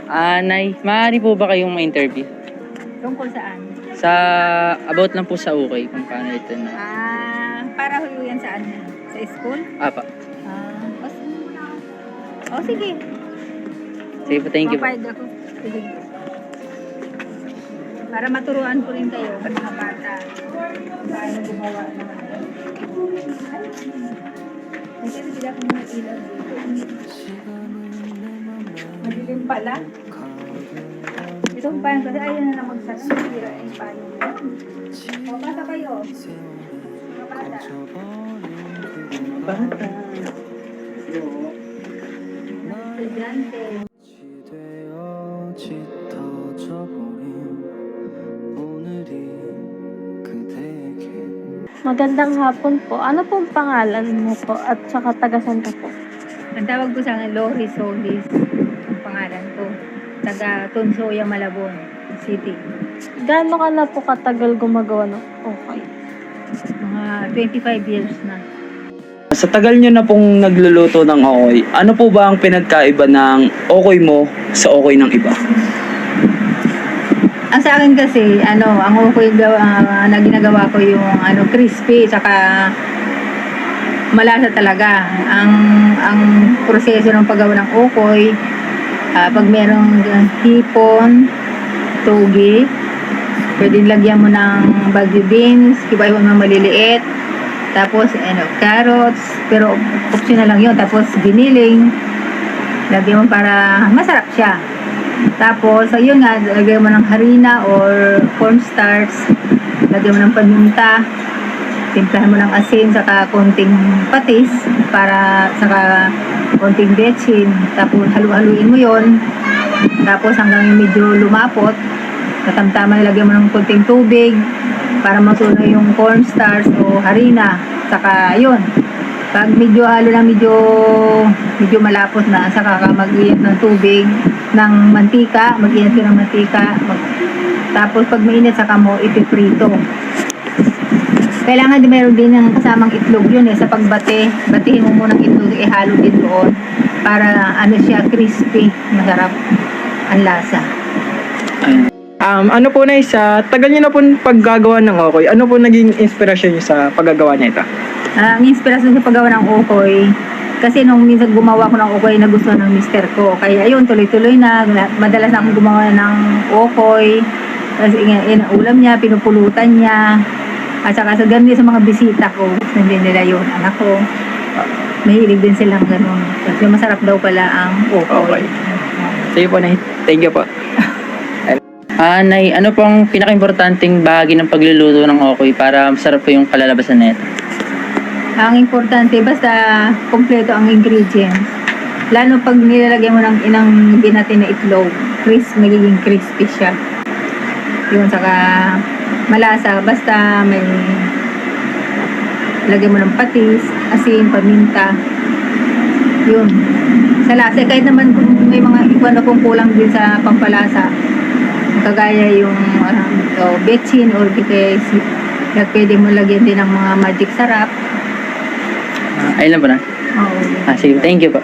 Nay, maaari po ba kayong ma-interview? Tungkol saan? Sa, about lang po sa ukay, kung paano ito na. Para huyo yan saan? Sa school? Apa. Sige. Sige po, thank you po. Papayag ako. Sige. Para maturuan ko rin kayo, mga bata. Paano gumawa naman. Kasi sila kung mga ilaw dito. Madilim pala. Itong payan kasi ayaw na lang magsara. Sira yung payan. O, bata kayo. Mga bata. Bata. Estudyante. Magandang hapon po. Ano pong pangalan mo po at saka taga saan ka po? Ang tawag ko sa akin, Loris Solis. Ang pangalan ko. Taga Tunsoya, Malabon City. Gaano ka na po katagal gumagawa ng okay? Mga 25 years na. Sa tagal nyo na pong nagluluto ng okoy, ano po ba ang pinagkaiba ng okoy mo sa okoy ng iba? Ang sa akin kasi, ang ukoy na ginagawa ko yung crispy, saka malasa talaga. Ang proseso ng paggawa ng ukoy, pag merong hipon, togi, pwede lagyan mo ng bagyo beans, iba-iba mo maliliit, tapos carrots, pero optional lang yun, tapos giniling, lagyan mo para masarap siya. Tapos, ayun nga, lagyan mo ng harina or cornstarch, lagyan mo ng paminta, timplahan mo ng asin, saka konting patis, saka konting betchin, tapos halu-haluin mo yon. Tapos hanggang medyo lumapot, katamtaman lagyan mo ng konting tubig, para masuno yung cornstarch o harina, saka yun. Pag medyo halo na medyo malapot na, saka ka mag-iinit ng tubig, ng mantika, mag-init ka ng mantika, tapos pag mainit saka mo ipiprito. Kailangan din meron din ng kasamang itlog yun sa pagbate, batihin mo muna ng itlog, ihalo din doon para siya crispy, masarap ang lasa. Ano po na sa tagal niyo na po paggagawa ng okoy, ano po naging inspirasyon niyo sa paggagawa niya ito? Ang inspirasyon sa paggawa ng ukoy, kasi nung minsan gumawa ko ng ukoy na gusto ng mister ko. Kaya ayun, tuloy-tuloy na. Madalas na akong gumawa ng ukoy. Kasi ulam niya, pinupulutan niya. At saka sa ganun sa mga bisita ko, nandiyan nila yun. Anak ko, mahilig din silang ganun. Kasi masarap daw pala ang ukoy. Okay. Sige po, Nay. Thank you po. Nay, ano pong pinaka-importanting bahagi ng pagluluto ng okoy para masarap po yung kalalabasan na ito? Ang importante, basta kompleto ang ingredients. Lalo pag nilalagyan mo ng inang binati na itlog, magiging crispy siya. Yun, saka malasa, basta may lagyan mo ng patis, asin, paminta. Yun. Sa lasa, kahit naman kung may mga iba na kung kulang din sa pampalasa, kagaya yung betchin or pwede mo lagyan din ng mga magic sarap. Ayun lang po na. Oo. Sige, thank you po.